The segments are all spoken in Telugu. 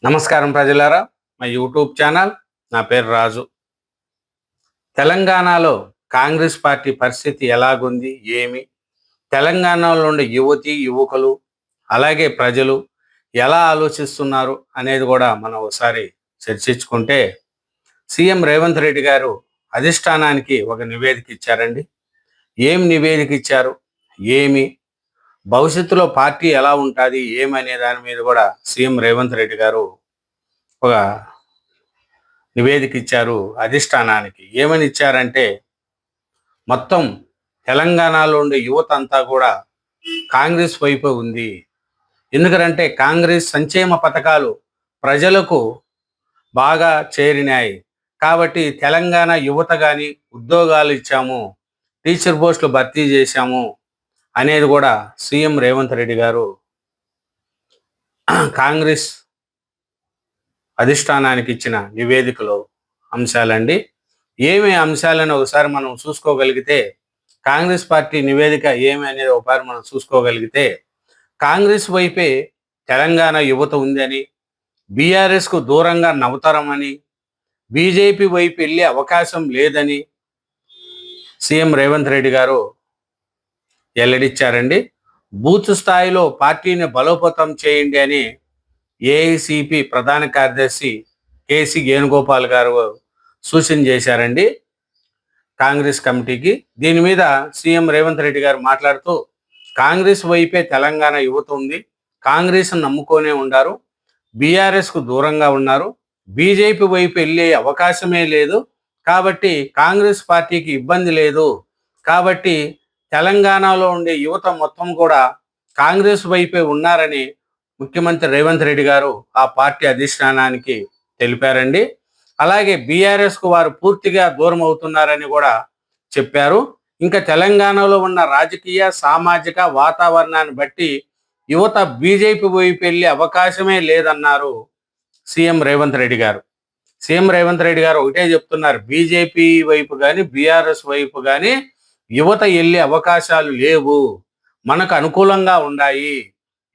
నమస్కారం ప్రజలారా, మా యూట్యూబ్ ఛానల్. నా పేరు రాజు. తెలంగాణలో కాంగ్రెస్ పార్టీ పరిస్థితి ఎలాగుంది, ఏమి, తెలంగాణలో ఉండే యువతి యువకులు అలాగే ప్రజలు ఎలా ఆలోచిస్తున్నారు అనేది కూడా మనం ఒకసారి చర్చించుకుంటే, సీఎం రేవంత్ రెడ్డి గారు అధిష్టానానికి ఒక నివేదిక ఇచ్చారండి. ఏం నివేదిక ఇచ్చారు, ఏమి, భవిష్యత్తులో పార్టీ ఎలా ఉంటుంది, ఏమనే దాని మీద కూడా సీఎం రేవంత్ రెడ్డి గారు ఒక నివేదిక ఇచ్చారు అధిష్టానానికి. ఏమని ఇచ్చారంటే, మొత్తం తెలంగాణలో ఉండే యువత అంతా కూడా కాంగ్రెస్ వైపు ఉంది. ఎందుకంటే కాంగ్రెస్ సంక్షేమ పథకాలు ప్రజలకు బాగా చేరినాయి కాబట్టి తెలంగాణ యువత కానీ ఉద్యోగాలు ఇచ్చాము, టీచర్ పోస్టులు భర్తీ చేశాము అనేది కూడా సీఎం రేవంత్ రెడ్డి గారు కాంగ్రెస్ అధిష్టానానికి ఇచ్చిన నివేదికలో అంశాలండి. ఏమి అంశాలను ఒకసారి మనం చూసుకోగలిగితే, కాంగ్రెస్ పార్టీ నివేదిక ఏమి అనేది ఒకసారి మనం చూసుకోగలిగితే, కాంగ్రెస్ వైపే తెలంగాణ యువత ఉందని, బీఆర్ఎస్కు దూరంగా నవతరమని, బీజేపీ వైపు వెళ్ళే అవకాశం లేదని సీఎం రేవంత్ రెడ్డి గారు వెల్లడిచ్చారండి. బూత్ స్థాయిలో పార్టీని బలోపేతం చేయండి అని ఏఐసిపి ప్రధాన కార్యదర్శి కేసీ వేణుగోపాల్ గారు సూచన చేశారండి కాంగ్రెస్ కమిటీకి. దీని మీద సీఎం రేవంత్ రెడ్డి గారు మాట్లాడుతూ, కాంగ్రెస్ వైపే తెలంగాణ యువత ఉంది, కాంగ్రెస్ నమ్ముకొనే ఉన్నారు, బీఆర్ఎస్కు దూరంగా ఉన్నారు, బీజేపీ వైపు వెళ్ళే అవకాశమే లేదు, కాబట్టి కాంగ్రెస్ పార్టీకి ఇబ్బంది లేదు, కాబట్టి తెలంగాణలో ఉండే యువత మొత్తం కూడా కాంగ్రెస్ వైపే ఉన్నారని ముఖ్యమంత్రి రేవంత్ రెడ్డి గారు ఆ పార్టీ అధిష్టానానికి తెలిపారండి. అలాగే బీఆర్ఎస్కు వారు పూర్తిగా దూరం అవుతున్నారని కూడా చెప్పారు. ఇంకా తెలంగాణలో ఉన్న రాజకీయ సామాజిక వాతావరణాన్ని బట్టి యువత బీజేపీ వైపు వెళ్ళే అవకాశమే లేదన్నారు సీఎం రేవంత్ రెడ్డి గారు. సీఎం రేవంత్ రెడ్డి గారు ఒకటే చెప్తున్నారు, బీజేపీ వైపు కానీ బీఆర్ఎస్ వైపు కానీ యువత వెళ్ళే అవకాశాలు లేవు, మనకు అనుకూలంగా ఉన్నాయి,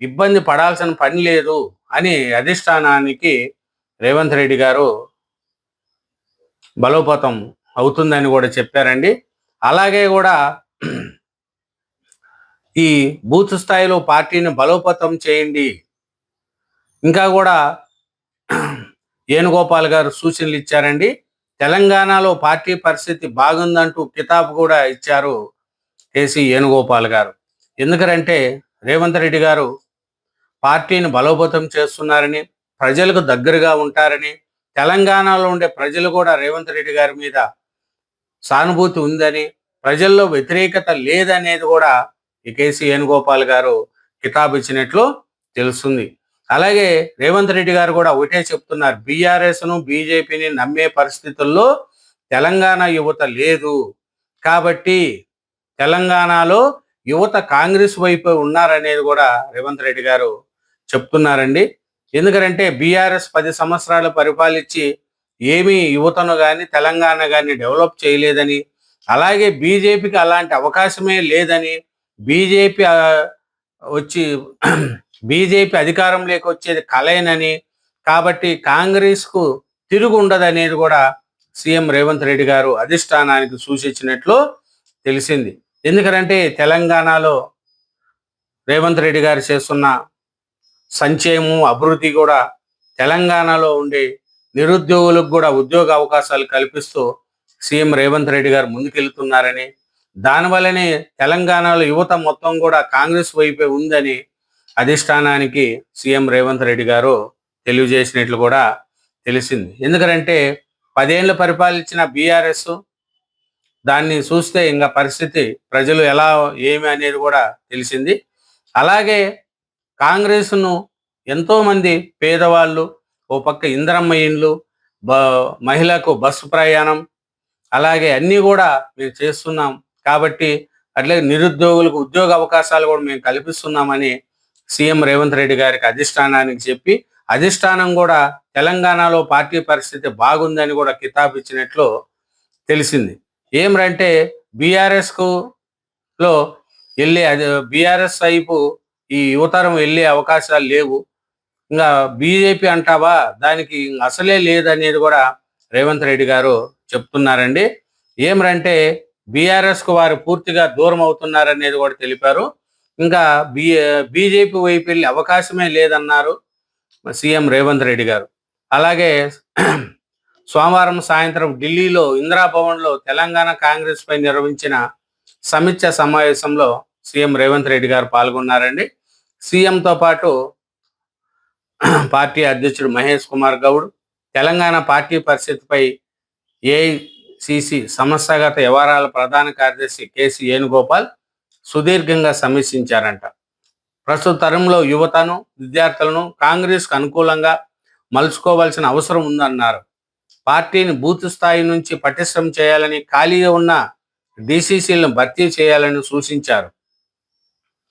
ఇబ్బంది పడాల్సిన పని లేదు అని అధిష్టానానికి రేవంత్ రెడ్డి గారు బలోపేతం అవుతుందని కూడా చెప్పారండి. అలాగే కూడా ఈ బూత్ స్థాయిలో పార్టీని బలోపేతం చేయండి, ఇంకా కూడా వేణుగోపాల్ గారు సూచనలు ఇచ్చారండి. తెలంగాణలో పార్టీ పరిస్థితి బాగుందంటూ కితాబ్ కూడా ఇచ్చారు కేసీ వేణుగోపాల్ గారు. ఎందుకంటే రేవంత్ రెడ్డి గారు పార్టీని బలోపేతం చేస్తున్నారని, ప్రజలకు దగ్గరగా ఉంటారని, తెలంగాణలో ఉండే ప్రజలు కూడా రేవంత్ రెడ్డి గారి మీద సానుభూతి ఉందని, ప్రజల్లో వ్యతిరేకత లేదనేది కూడా ఈ కేసీ వేణుగోపాల్ గారు కితాబ్ ఇచ్చినట్లు తెలుస్తుంది. అలాగే రేవంత్ రెడ్డి గారు కూడా ఒకటే చెప్తున్నారు, బీఆర్ఎస్ను బీజేపీని నమ్మే పరిస్థితుల్లో తెలంగాణ యువత లేదు, కాబట్టి తెలంగాణలో యువత కాంగ్రెస్ వైపు ఉన్నారనేది కూడా రేవంత్ రెడ్డి గారు చెప్తున్నారండి. ఎందుకంటే బీఆర్ఎస్ 10 సంవత్సరాలు పరిపాలించి ఏమీ యువతను కానీ తెలంగాణ కానీ డెవలప్ చేయలేదని, అలాగే బీజేపీకి అలాంటి అవకాశమే లేదని, బీజేపీ వచ్చి బీజేపీ అధికారంలోకి వచ్చేది కలయనని, కాబట్టి కాంగ్రెస్కు తిరుగు ఉండదనేది కూడా సీఎం రేవంత్ రెడ్డి గారు అధిష్టానానికి సూచించినట్లు తెలిసింది. ఎందుకంటే తెలంగాణలో రేవంత్ రెడ్డి గారు చేస్తున్న సంక్షేమం అభివృద్ధి కూడా తెలంగాణలో ఉండే నిరుద్యోగులకు కూడా ఉద్యోగ అవకాశాలు కల్పిస్తూ సీఎం రేవంత్ రెడ్డి గారు ముందుకెళ్తున్నారని, దానివల్లనే తెలంగాణలో యువత మొత్తం కూడా కాంగ్రెస్ వైపే ఉందని అధిష్టానానికి సీఎం రేవంత్ రెడ్డి గారు తెలియజేసినట్లు కూడా తెలిసింది. ఎందుకంటే 10 ఏళ్ళు పరిపాలించిన బీఆర్ఎస్ దాన్ని చూస్తే ఇంకా పరిస్థితి ప్రజలు ఎలా ఏమి అనేది కూడా తెలిసింది. అలాగే కాంగ్రెస్ను ఎంతోమంది పేదవాళ్ళు, ఓ పక్క ఇందిరమ్మ ఇండ్లు, మహిళకు బస్సు ప్రయాణం, అలాగే అన్నీ కూడా మేము చేస్తున్నాం, కాబట్టి అట్లాగే నిరుద్యోగులకు ఉద్యోగ అవకాశాలు కూడా మేము కల్పిస్తున్నామని సీఎం రేవంత్ రెడ్డి గారికి అధిష్టానానికి చెప్పి, అధిష్టానం కూడా తెలంగాణలో పార్టీ పరిస్థితి బాగుందని కూడా కితాబ్ ఇచ్చినట్లు తెలిసింది. ఏమంటే బీఆర్ఎస్కు లో వెళ్ళే బీఆర్ఎస్ వైపు ఈ యువతరం వెళ్ళే అవకాశాలు లేవు, ఇంకా బీజేపీ అంటావా, దానికి అసలే లేదనేది కూడా రేవంత్ రెడ్డి గారు చెప్తున్నారండి. ఏమరంటే బీఆర్ఎస్ కు వారు పూర్తిగా దూరం అవుతున్నారనేది కూడా తెలిపారు. ఇంకా బీజేపీ వైపు వెళ్ళే అవకాశమే లేదన్నారు సీఎం రేవంత్ రెడ్డి గారు. అలాగే సోమవారం సాయంత్రం ఢిల్లీలో ఇందిరాభవన్లో తెలంగాణ కాంగ్రెస్ పై నిర్వహించిన సమీక్ష సమావేశంలో సీఎం రేవంత్ రెడ్డి గారు పాల్గొన్నారండి. సీఎంతో పాటు పార్టీ అధ్యక్షుడు మహేష్ కుమార్ గౌడ్, తెలంగాణ పార్టీ పరిస్థితిపై ఏఐసిసి సమస్యాగత వ్యవహారాల ప్రధాన కార్యదర్శి కేసీ వేణుగోపాల్ సుదీర్ఘంగా సమీక్షించారంట. ప్రస్తుత తరంలో యువతను, విద్యార్థులను కాంగ్రెస్కు అనుకూలంగా మలుచుకోవాల్సిన అవసరం ఉందన్నారు. పార్టీని బూత్ స్థాయి నుంచి పటిష్టం చేయాలని, ఖాళీగా ఉన్న డిసిసిలను భర్తీ చేయాలని సూచించారు.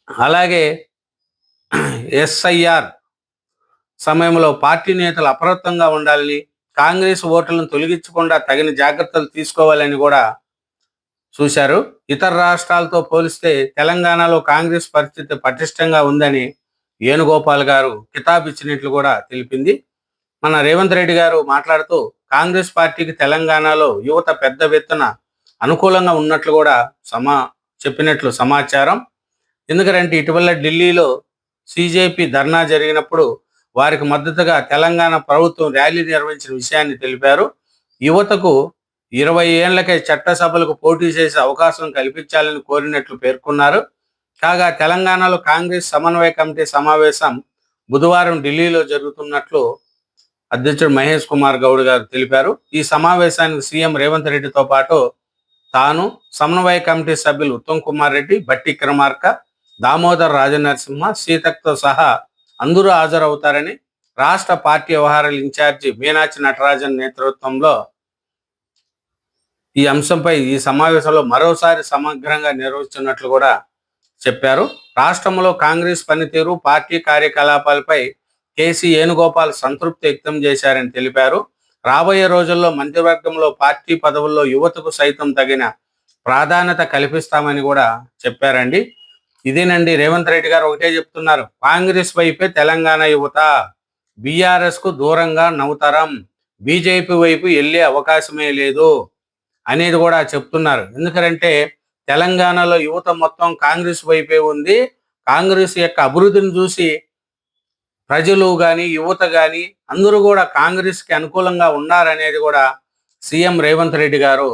అలాగే ఎస్ఐఆర్ సమయంలో పార్టీ నేతలు అప్రమత్తంగా ఉండాలని, కాంగ్రెస్ ఓట్లను తొలగించకుండా తగిన జాగ్రత్తలు తీసుకోవాలని కూడా చూశారు. ఇతర రాష్ట్రాలతో పోలిస్తే తెలంగాణలో కాంగ్రెస్ పరిస్థితి పటిష్టంగా ఉందని వేణుగోపాల్ గారు కితాబ్ ఇచ్చినట్లు కూడా తెలిపింది. మన రేవంత్ రెడ్డి గారు మాట్లాడుతూ కాంగ్రెస్ పార్టీకి తెలంగాణలో యువత పెద్ద ఎత్తున అనుకూలంగా ఉన్నట్లు కూడా చెప్పినట్లు సమాచారం. ఎందుకంటే ఇటీవల ఢిల్లీలో సిజేపీ ధర్నా జరిగినప్పుడు వారికి మద్దతుగా తెలంగాణ ప్రభుత్వం ర్యాలీ నిర్వహించిన విషయాన్ని తెలిపారు. యువతకు 20 ఏళ్లకే చట్టసభలకు పోటీ చేసే అవకాశం కల్పించాలని కోరినట్లు పేర్కొన్నారు. కాగా తెలంగాణలో కాంగ్రెస్ సమన్వయ కమిటీ సమావేశం బుధవారం ఢిల్లీలో జరుగుతున్నట్లు అధ్యక్షుడు మహేష్ కుమార్ గౌడ్ గారు తెలిపారు. ఈ సమావేశానికి సీఎం రేవంత్ రెడ్డితో పాటు తాను, సమన్వయ కమిటీ సభ్యులు ఉత్తమ్ కుమార్ రెడ్డి, బట్టి విక్రమార్క, దామోదర్ రాజనరసింహ, సీతక్తో సహా అందరూ హాజరవుతారని రాష్ట్ర పార్టీ వ్యవహారాల ఇన్ఛార్జి మీనాక్షి నటరాజన్ నేతృత్వంలో ఈ అంశంపై ఈ సమావేశంలో మరోసారి సమగ్రంగా నిర్వహిస్తున్నట్లు కూడా చెప్పారు. రాష్ట్రంలో కాంగ్రెస్ పనితీరు, పార్టీ కార్యకలాపాలపై కేసీ వేణుగోపాల్ సంతృప్తి వ్యక్తం చేశారని తెలిపారు. రాబోయే రోజుల్లో మంత్రివర్గంలో, పార్టీ పదవుల్లో యువతకు సైతం తగిన ప్రాధాన్యత కల్పిస్తామని కూడా చెప్పారండి. ఇదేనండి రేవంత్ రెడ్డి గారు ఒకటే చెప్తున్నారు, కాంగ్రెస్ వైపే తెలంగాణ యువత, బీఆర్ఎస్ కు దూరంగా నవ్వుతారం, బీజేపీ వైపు వెళ్ళే అవకాశమే లేదు అనేది కూడా చెప్తున్నారు. ఎందుకంటే తెలంగాణలో యువత మొత్తం కాంగ్రెస్ వైపే ఉంది. కాంగ్రెస్ యొక్క అభివృద్ధిని చూసి ప్రజలు కానీ, యువత కానీ అందరూ కూడా కాంగ్రెస్కి అనుకూలంగా ఉన్నారనేది కూడా సీఎం రేవంత్ రెడ్డి గారు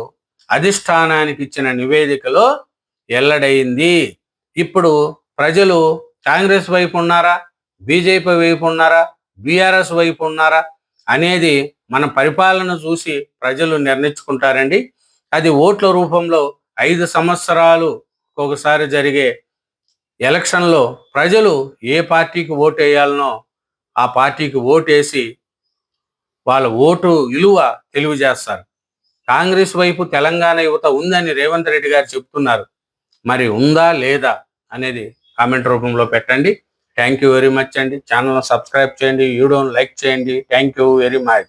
అధిష్టానానికి ఇచ్చిన నివేదికలో వెల్లడైంది. ఇప్పుడు ప్రజలు కాంగ్రెస్ వైపు ఉన్నారా, బీజేపీ వైపు ఉన్నారా, బీఆర్ఎస్ వైపు ఉన్నారా అనేది మన పరిపాలన చూసి ప్రజలు నిర్ణయించుకుంటారండి. అది ఓట్ల రూపంలో 5 సంవత్సరాలు ఒకసారి జరిగే ఎలక్షన్లో ప్రజలు ఏ పార్టీకి ఓటు వేయాలనో ఆ పార్టీకి ఓటేసి వాళ్ళ ఓటు విలువ తెలియజేస్తారు. కాంగ్రెస్ వైపు తెలంగాణ యువత ఉందని రేవంత్ రెడ్డి గారు చెప్తున్నారు. మరి ఉందా లేదా అనేది కామెంట్ రూపంలో పెట్టండి. థ్యాంక్ యూ వెరీ మచ్ అండి. ఛానల్ను సబ్స్క్రైబ్ చేయండి, వీడియోను లైక్ చేయండి. Thank you very much.